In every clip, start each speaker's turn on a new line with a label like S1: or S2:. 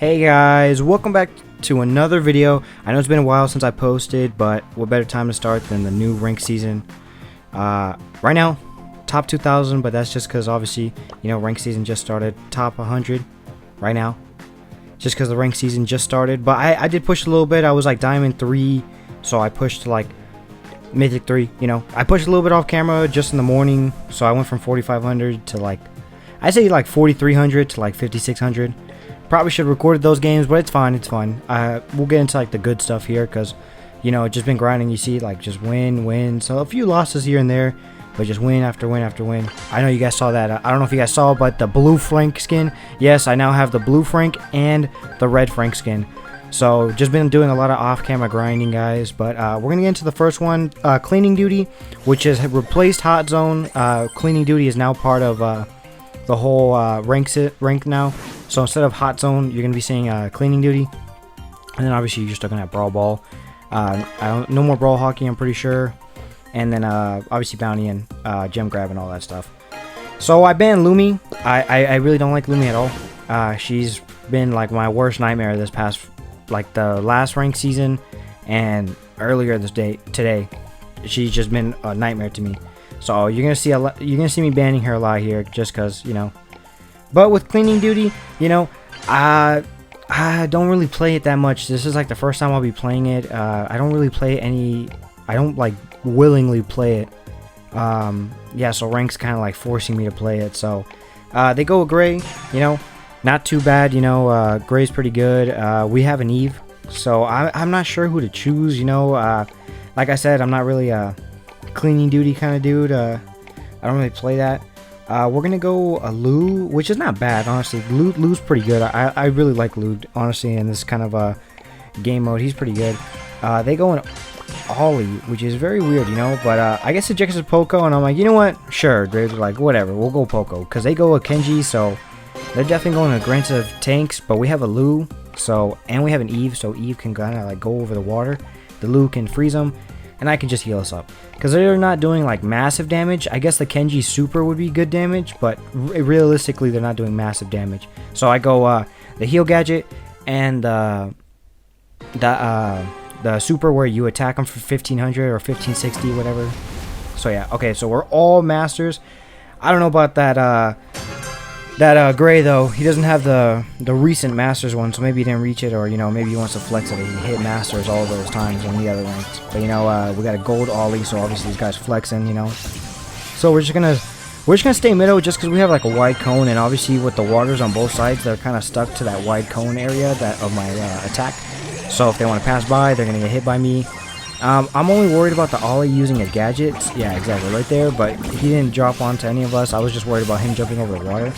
S1: Hey guys, welcome back to another video. I know it's been a while since I posted, but what better time to start than the new rank season. Right now, top 2,000, but that's just because obviously, you know, rank season just started. Top 100 right now, just because the rank season just started. But I did push a little bit. I was like Diamond 3, so I pushed to like Mythic 3, you know. I pushed a little bit off camera just in the morning, so I went from 4,500 to like, I say like 4,300 to like 5,600. Probably should have recorded those games, but it's fine, it's fine. We'll get into like the good stuff here, because, you know, just been grinding. You see, like, just win. So a few losses here and there, but just win after win after win. I know you guys saw that. I don't know if you guys saw, but the blue Frank skin. Yes, I now have the blue Frank and the red Frank skin. So just been doing a lot of off-camera grinding, guys. But we're gonna get into the first one, cleaning duty, which has replaced hot zone. Cleaning duty is now part of the whole rank now. So instead of hot zone, you're gonna be seeing cleaning duty, and then obviously you're still gonna have brawl ball. No more brawl hockey, I'm pretty sure, and then obviously bounty and gem grab and all that stuff. So I banned Lumi. I really don't like Lumi at all. She's been like my worst nightmare this past, like the last rank season, and earlier today. She's just been a nightmare to me. So you're gonna see me banning her a lot here, just cause, you know. But with cleaning duty, you know, I don't really play it that much. This is like the first time I'll be playing it. I don't really play I don't like willingly play it. Yeah, so rank's kind of like forcing me to play it. So they go with Gray, you know, not too bad, you know. Gray's pretty good. We have an Eve, so I'm not sure who to choose, you know. Like I said, I'm not really a cleaning duty kind of dude. I don't really play that. We're gonna go a Lou, which is not bad, honestly. Lou's pretty good. I really like Lou, honestly, in this kind of game mode. He's pretty good. They go in Ollie, which is very weird, you know. But I guess the Jix is Poco, and I'm like, you know what? Sure, they're like, whatever, we'll go Poco, because they go a Kenji, so they're definitely going aggressive tanks. But we have a Lou, so, and we have an Eve, so Eve can kind of like go over the water. The Lou can freeze them, and I can just heal us up, because they're not doing like massive damage. I guess the Kenji super would be good damage, but realistically they're not doing massive damage. So I go the heal gadget and the super where you attack them for 1500 or 1560, whatever. So yeah, okay, so we're all masters. I don't know about that Gray though. He doesn't have the recent masters one, so maybe he didn't reach it, or, you know, maybe he wants to flex it. He hit masters all those times on the other ranks. But, you know, we got a gold Ollie, so obviously these guys flexing, you know. So we're just gonna stay middle, just because we have like a wide cone, and obviously with the waters on both sides, they're kind of stuck to that wide cone area of my attack. So if they want to pass by, they're gonna get hit by me. I'm only worried about the Ollie using his gadgets. Yeah, exactly, right there. But he didn't drop onto any of us. I was just worried about him jumping over the water.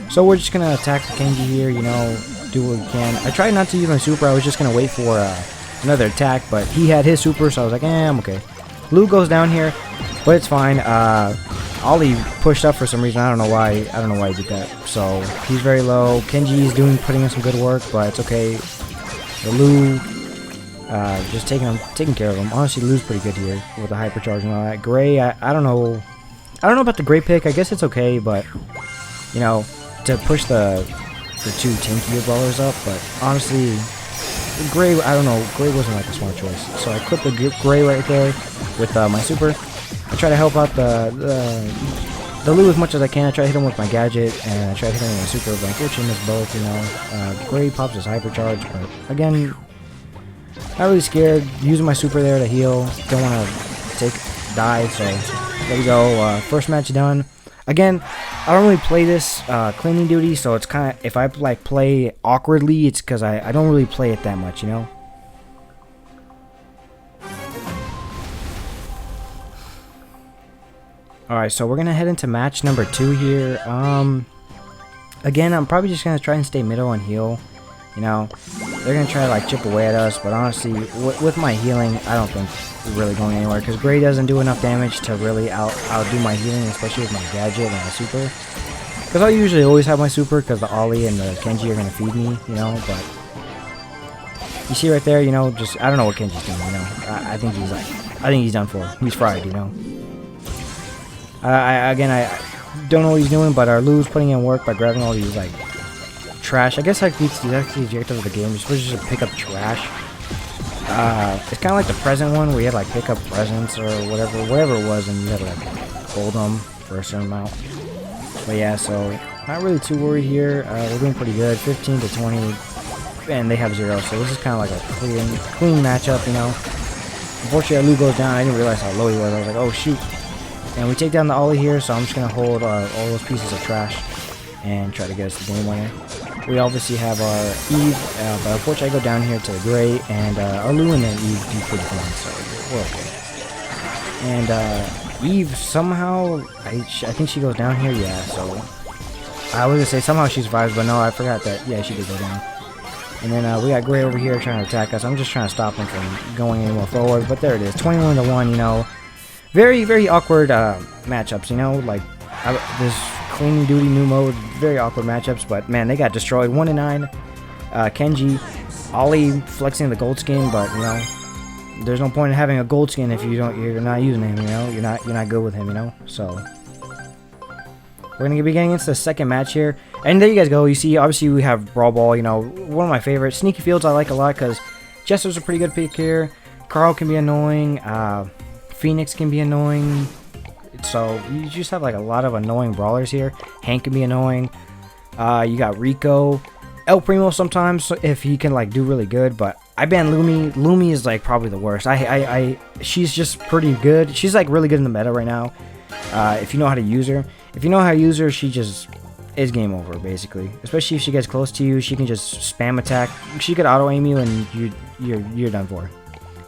S1: So we're just gonna attack the Kenji here, you know, do what we can. I tried not to use my super. I was just gonna wait for another attack, but he had his super, so I was like, I'm okay. Lou goes down here, but it's fine. Ollie pushed up for some reason. I don't know why. He did that. So he's very low. Kenji's putting in some good work, but it's okay. The Lou, just taking care of him. Honestly, Lou's pretty good here with the hypercharge and all that. Gray, I don't know. I don't know about the Gray pick. I guess it's okay, but, you know, to push the two tankier brawlers up. But honestly, Gray, I don't know. Gray wasn't like a smart choice. So I clipped the Gray right there with my super. I try to help out the Lou as much as I can. I try to hit him with my gadget, and I try to hit him with my super, but unfortunately miss both, you know. Gray pops his hypercharge, but again, not really scared. Using my super there to heal. Don't want to die, so there we go. First match done. Again, I don't really play this cleaning duty, so it's kind of, if I like play awkwardly, it's because I don't really play it that much, you know. Alright, so we're gonna head into match number 2 here. Again, I'm probably just gonna try and stay middle and heal. You know, they're gonna try to like chip away at us, but honestly, with my healing, I don't think we're really going anywhere, because Gray doesn't do enough damage to really outdo my healing, especially with my gadget and my super. Because I usually always have my super, because the Ollie and the Kenji are gonna feed me, you know. But you see right there, you know, just I don't know what Kenji's doing, you know. I think he's done for. He's fried, you know. I don't know what he's doing, but our Lou's putting in work by grabbing all these like trash. I guess that's the objective of the game. You're supposed to just pick up trash. It's kind of like the present one where you had like pick up presents or whatever it was, and you had to like hold them for a certain amount. But yeah, so not really too worried here. We're doing pretty good, 15 to 20, and they have 0. So this is kind of like a clean matchup, you know. Unfortunately, Lou goes down. I didn't realize how low he was. I was like, oh shoot. And we take down the Ollie here, so I'm just gonna hold all those pieces of trash and try to get us the game winner. We obviously have our Eve, but unfortunately I go down here to the Gray, and our Lou and then Eve do pretty fine, so we're okay. And Eve somehow, I think she goes down here, yeah, so I was gonna say somehow she survives, but no, I forgot that, yeah, she did go down. And then we got Gray over here trying to attack us. I'm just trying to stop him from going any more forward, but there it is, 21 to 1, you know. Very, very awkward matchups, you know, like this cleaning duty new mode, very awkward matchups, but man, they got destroyed. 1 to 9. Kenji, Ollie flexing the gold skin, but you know, there's no point in having a gold skin if you're not using him, you know, you're not good with him, you know. So we're gonna be getting into the second match here, and there you guys go. You see, obviously we have Brawl Ball, you know, one of my favorites. Sneaky Fields I like a lot because Jester's a pretty good pick here. Carl can be annoying. Phoenix can be annoying. So you just have like a lot of annoying brawlers here. Hank can be annoying. You got Rico, El Primo sometimes if he can like do really good. But I ban Lumi. Lumi is like probably the worst. She's just pretty good. She's like really good in the meta right now. If you know how to use her. If you know how to use her, she just is game over basically. Especially if she gets close to you, she can just spam attack. She could auto aim you and you're done for.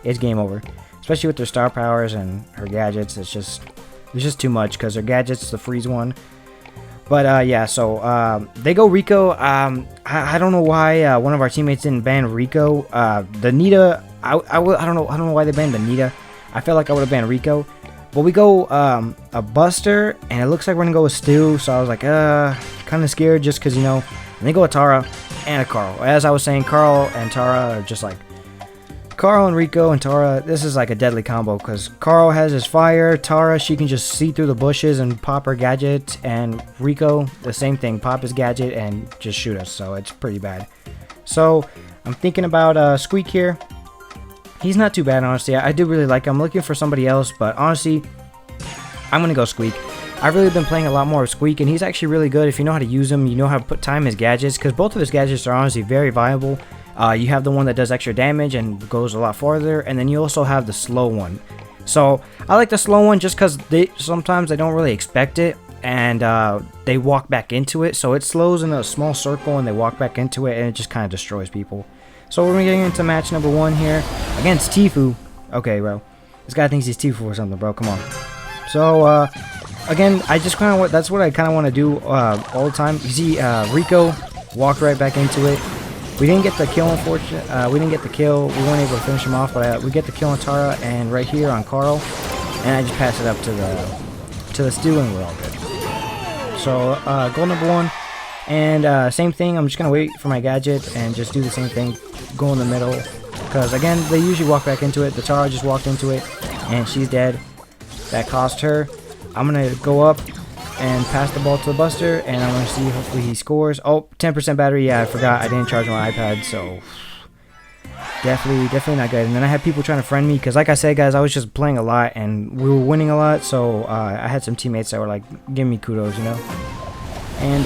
S1: It's game over. Especially with their star powers and her gadgets, it's just too much because her gadgets, the freeze one. But yeah, so they go Rico. I don't know why one of our teammates didn't ban Rico. The Nita, I don't know why they banned the Nita. I felt like I would have banned Rico. But we go a Buster, and it looks like we're gonna go with Stu. So I was like, kind of scared just because, you know. And they go with Tara and a Carl. As I was saying, Carl and Tara are just like. Carl and Rico and Tara, this is like a deadly combo because Carl has his fire, Tara, she can just see through the bushes and pop her gadget, and Rico, the same thing, pop his gadget and just shoot us, so it's pretty bad. So, I'm thinking about Squeak here. He's not too bad, honestly. I do really like him. I'm looking for somebody else, but honestly, I'm going to go Squeak. I've really been playing a lot more of Squeak, and he's actually really good if you know how to use him, you know how to time his gadgets, because both of his gadgets are honestly very viable. You have the one that does extra damage and goes a lot farther, and then you also have the slow one. So I like the slow one just because sometimes they don't really expect it, and they walk back into it. So it slows in a small circle, and they walk back into it, and it just kind of destroys people. So we're getting into match number 1 here against Tfue. Okay, bro, this guy thinks he's Tfue or something, bro. Come on. So again, I just kind of that's what I kind of want to do all the time. You see, Rico walked right back into it. We didn't get the kill, unfortunately. We didn't get the kill. We weren't able to finish him off, but we get the kill on Tara and right here on Carl, and I just pass it up to the Stu, and we're all good. So goal number 1, and same thing. I'm just gonna wait for my gadget and just do the same thing. Go in the middle, because again they usually walk back into it. The Tara just walked into it, and she's dead. That cost her. I'm gonna go up and pass the ball to the Buster, and I'm going to see, hopefully he scores. Oh, 10% battery, yeah, I forgot, I didn't charge my iPad, so definitely not good. And then I had people trying to friend me, because like I said, guys, I was just playing a lot, and we were winning a lot, so I had some teammates that were like, giving me kudos, you know. And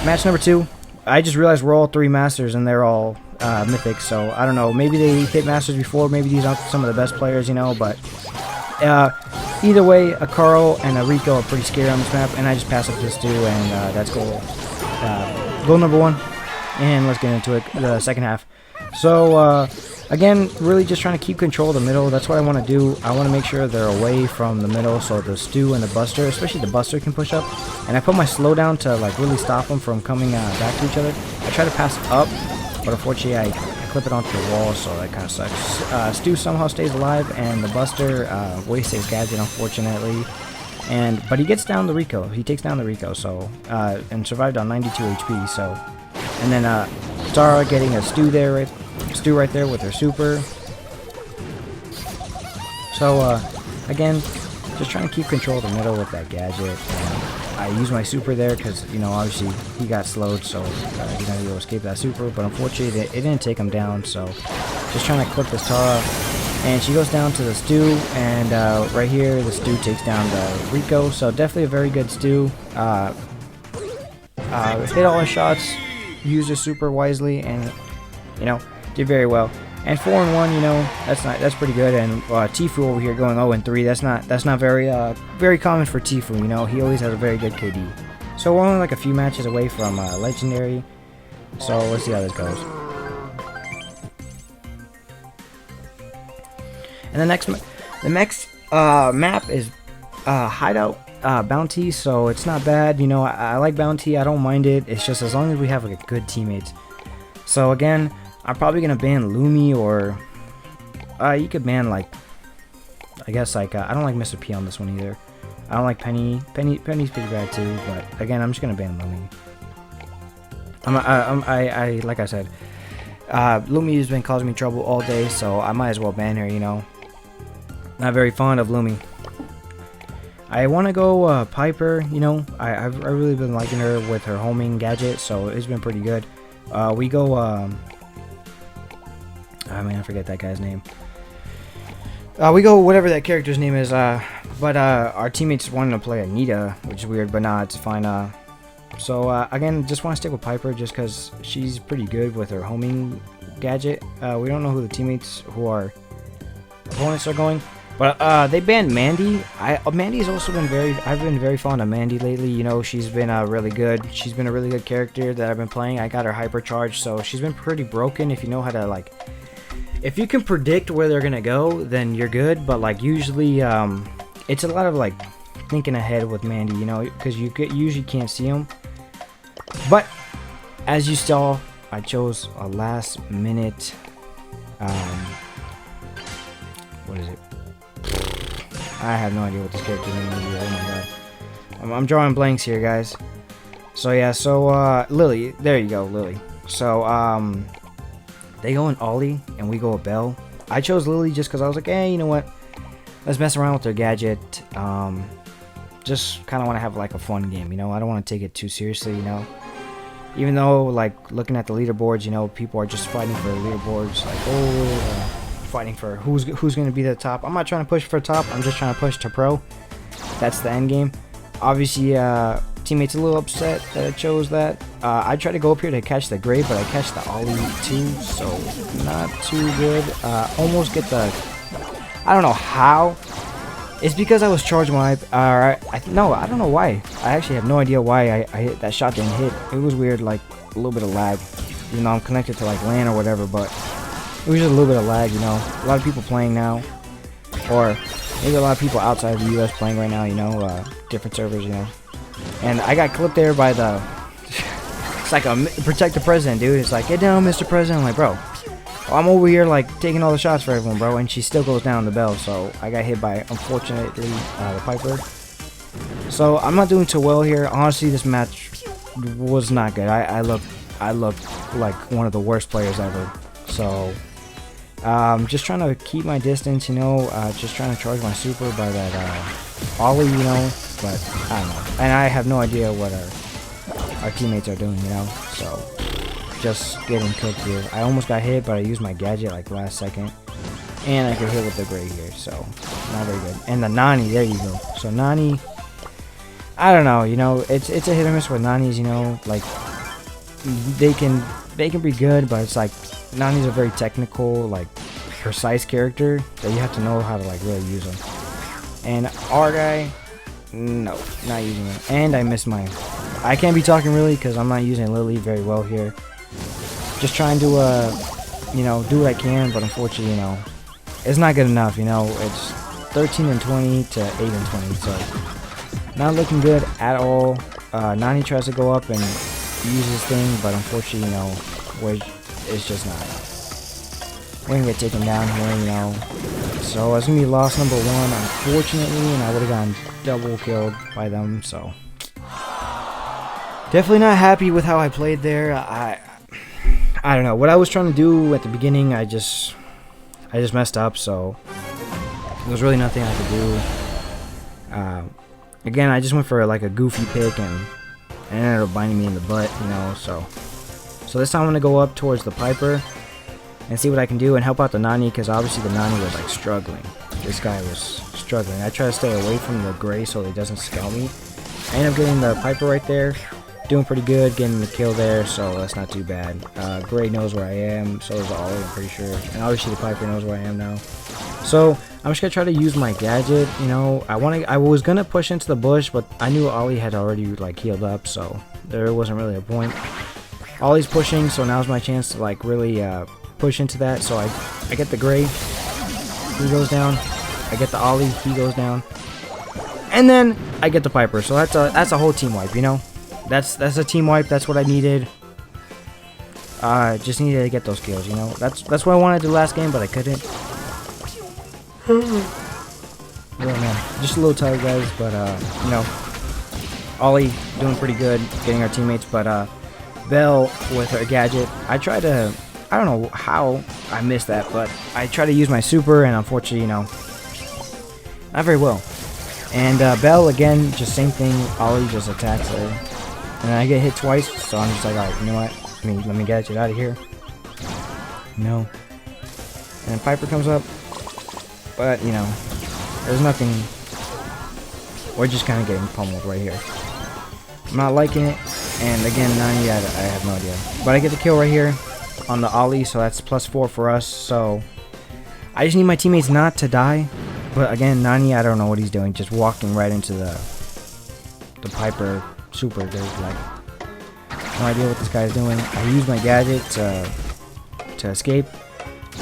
S1: match number 2, I just realized we're all 3 Masters, and they're all Mythic, so I don't know, maybe they hit Masters before, maybe these aren't some of the best players, you know, but either way, a Carl and a Rico are pretty scary on this map, and I just pass up to Stu, and that's goal. Goal number 1, and let's get into it, the second half. So, again, really just trying to keep control of the middle. That's what I want to do. I want to make sure they're away from the middle, so the Stu and the Buster, especially the Buster, can push up. And I put my slowdown to like really stop them from coming back to each other. I try to pass up, but unfortunately I clip it onto the wall, so that kind of sucks. Stu somehow stays alive, and the Buster wastes his gadget, unfortunately. But he gets down the Rico. He takes down the Rico, so and survived on 92 HP. So, and then Tara getting a Stu right there with her super. So again, just trying to keep control of the middle with that gadget. I used my super there because, you know, obviously he got slowed, so he's not going to be able to escape that super. But unfortunately, it didn't take him down, so just trying to clip this Tara. And she goes down to the Stu, and right here, the Stu takes down the Rico. So definitely a very good Stu. Hit all his shots, used his super wisely, and, you know, did very well. And 4-1, you know, that's pretty good. And Tfue over here going 0-3. That's not very common for Tfue. You know, he always has a very good KD. So we're only like a few matches away from legendary. So let's see how this goes. And the next map is Hideout Bounty. So it's not bad. You know, I like Bounty. I don't mind it. It's just as long as we have like good teammates. So again, I'm probably gonna ban Lumi, or you could ban, like, I guess, like I don't like Mr. P on this one either. I don't like Penny. Penny's pretty bad too, but again, I'm just gonna ban Lumi. Like I said, Lumi has been causing me trouble all day, so I might as well ban her. You know, not very fond of Lumi. I want to go Piper. You know, I've really been liking her with her homing gadget, so it's been pretty good. We go. I mean, I forget that guy's name. We go whatever that character's name is, but our teammates wanted to play Anita, which is weird, but nah, it's fine. So again, just want to stick with Piper just because she's pretty good with her homing gadget. We don't know who the teammates who our opponents are going, but they banned Mandy. Mandy's also been I've been very fond of Mandy lately. You know, she's been really good. She's been a really good character that I've been playing. I got her hypercharged, so she's been pretty broken. If you know how to, like, if you can predict where they're gonna go, then you're good. But like usually, it's a lot of like thinking ahead with Mandy, you know, because you usually can't see them. But as you saw, I chose a last minute. What is it? I have no idea what this character's name is. Oh my god, I'm drawing blanks here, guys. So yeah, so Lily, there you go, Lily. So they go in Ollie and we go a Bell. I chose Lily just because I was like, hey, you know what? Let's mess around with their gadget. Just kind of want to have like a fun game, you know? I don't want to take it too seriously, you know? Even though, like, looking at the leaderboards, you know, people are just fighting for the leaderboards. Like, fighting for who's going to be the top. I'm not trying to push for top. I'm just trying to push to pro. That's the end game. Obviously, teammates a little upset that I chose that. I tried to go up here to catch the Gray, but I catch the Ollie too, so not too good. Almost get the... I don't know how. It's because I was charging my... no, I don't know why. I actually have no idea why I hit that shot didn't hit. It was weird, like a little bit of lag. You know, I'm connected to like LAN or whatever, but it was just a little bit of lag, you know. A lot of people playing now, or maybe a lot of people outside of the US playing right now, you know, different servers, you know. And I got clipped there by the... It's like a protect the president, dude. It's like, get down, Mr. President. I'm like, bro, I'm over here like taking all the shots for everyone, bro, and she still goes down the Bell. So I got hit by, unfortunately, the Piper. So I'm not doing too well here. Honestly, this match was not good. I look like one of the worst players ever. So just trying to keep my distance, you know. Just trying to charge my super by that Ollie, you know. But I don't know, and I have no idea what our teammates are doing, you know. So just getting cooked here. I almost got hit, but I used my gadget like last second, and I could hit with the Gray here, so not very good. And the Nani, there you go. So Nani, I don't know, you know, it's a hit or miss with Nanis, you know. Like they can be good, but it's like Nani's a very technical, like precise character that you have to know how to like really use them. And our guy, no, not using it. And I missed my... I can't be talking really because I'm not using Lily very well here. Just trying to, you know, do what I can, but unfortunately, you know, it's not good enough, you know. It's 13-20 to 8-20, so not looking good at all. Nani tries to go up and use his thing, but unfortunately, you know, it's just not. We're gonna get taken down here, you know. So it's gonna be loss number 1, unfortunately, and I would have gotten double killed by them. So definitely not happy with how I played there. I don't know what I was trying to do at the beginning. I just messed up. So there was really nothing I could do. again, I just went for like a goofy pick and it ended up biting me in the butt, you know. So this time I'm gonna go up towards the Piper and see what I can do and help out the Nani, because obviously the Nani was like struggling. This guy was struggling. I try to stay away from the Gray so he doesn't scout me. I end up getting the Piper right there, doing pretty good, getting the kill there, so that's not too bad. Gray knows where I am, so does Ollie, I'm pretty sure, and obviously the Piper knows where I am now. So I'm just gonna try to use my gadget, you know. I was gonna push into the bush, but I knew Ollie had already like healed up, so there wasn't really a point. Ollie's pushing, so now's my chance to like really push into that. So I get the Gray, he goes down. I get the Ollie, he goes down, and then I get the Piper. So that's a whole team wipe, you know. That's a team wipe. That's what I needed. Just needed to get those kills, you know. That's what I wanted to do last game, but I couldn't. Oh man, just a little tired, guys. But you know, Ollie doing pretty good, getting our teammates. But Belle with her gadget, I don't know how I missed that, but I tried to use my super, and unfortunately, you know, not very well. And Belle again, just same thing. Ollie just attacks her. And I get hit twice, so I'm just like, alright, you know what? Let me get it out of here. No. And then Piper comes up. But, you know, there's nothing. We're just kind of getting pummeled right here. I'm not liking it. And again, Nani, I have no idea. But I get the kill right here on the Ollie, so that's +4 for us. So I just need my teammates not to die. But again, Nani, I don't know what he's doing. Just walking right into the Piper super, dude. Like, no idea what this guy's doing. I use my gadget to escape,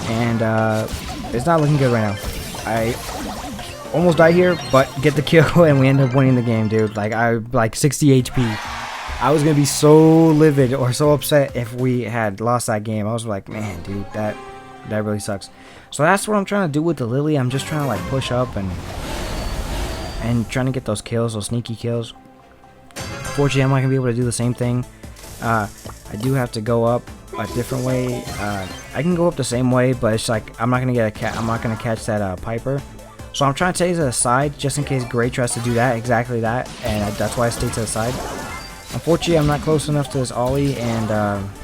S1: and it's not looking good right now. I almost die here, but get the kill, and we end up winning the game, dude. Like, I 60 HP. I was gonna be so livid or so upset if we had lost that game. I was like, man, dude, that really sucks. So that's what I'm trying to do with the Lily. I'm just trying to like push up and trying to get those kills, those sneaky kills. Unfortunately, I'm not gonna be able to do the same thing. I do have to go up a different way. I can go up the same way, but it's like I'm not gonna catch that Piper. So I'm trying to take it to the side just in case Gray tries to do that, exactly that, and that's why I stay to the side. Unfortunately, I'm not close enough to this Ollie, and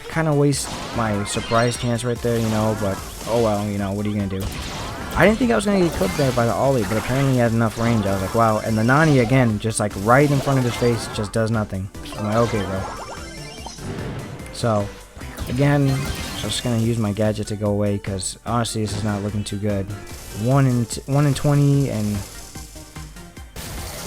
S1: kind of waste my surprise chance right there, you know. But oh well, you know, what are you gonna do? I didn't think I was gonna get clipped there by the Ollie, but apparently he had enough range. I was like, wow. And the Nani again, just like right in front of his face, just does nothing. I'm like, okay, bro. So again, just gonna use my gadget to go away, because honestly, this is not looking too good. 1 in 20, and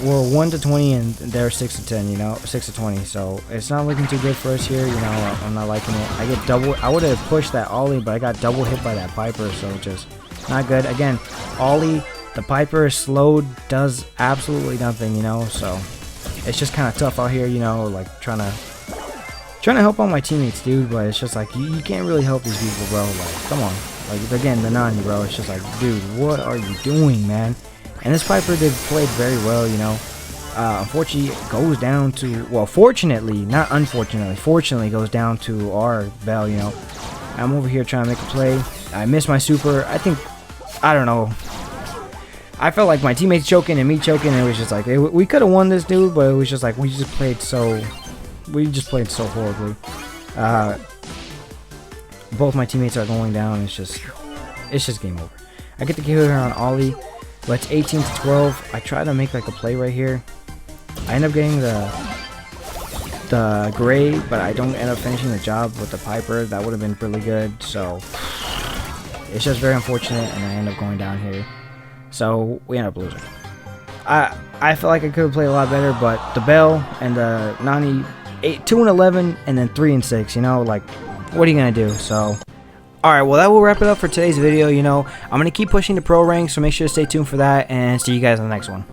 S1: we're 1 to 20, and they're 6 to 10. You know, 6 to 20. So it's not looking too good for us here. You know, I'm not liking it. I get double. I would have pushed that Ollie, but I got double hit by that Piper. So just not good. Again, Ollie, the Piper is slowed, does absolutely nothing, you know, so it's just kind of tough out here, you know, like trying to help all my teammates, dude, but it's just like, you can't really help these people, bro. Like, come on. Like, again, the Nani, bro, it's just like, dude, what are you doing, man? And this Piper played very well, you know. Unfortunately, it goes down to, well, fortunately, not unfortunately, fortunately goes down to our Belle, you know. I'm over here trying to make a play. I missed my super. I don't know. I felt like my teammates choking and me choking, and it was just like, we could have won this, dude, but it was just like, we just played so horribly. Both my teammates are going down. It's just game over. I get the kill here on Ollie, but it's 18 to 12. I try to make like a play right here. I end up getting the Gray, but I don't end up finishing the job with the Piper. That would have been really good. So it's just very unfortunate, and I end up going down here. So we end up losing. I feel like I could have played a lot better, but the Belle and the Nani, 2 and 11, and then 3 and 6. You know, like, what are you gonna do? So, all right, well, that will wrap it up for today's video. You know, I'm gonna keep pushing the pro rank, so make sure to stay tuned for that, and see you guys in the next one.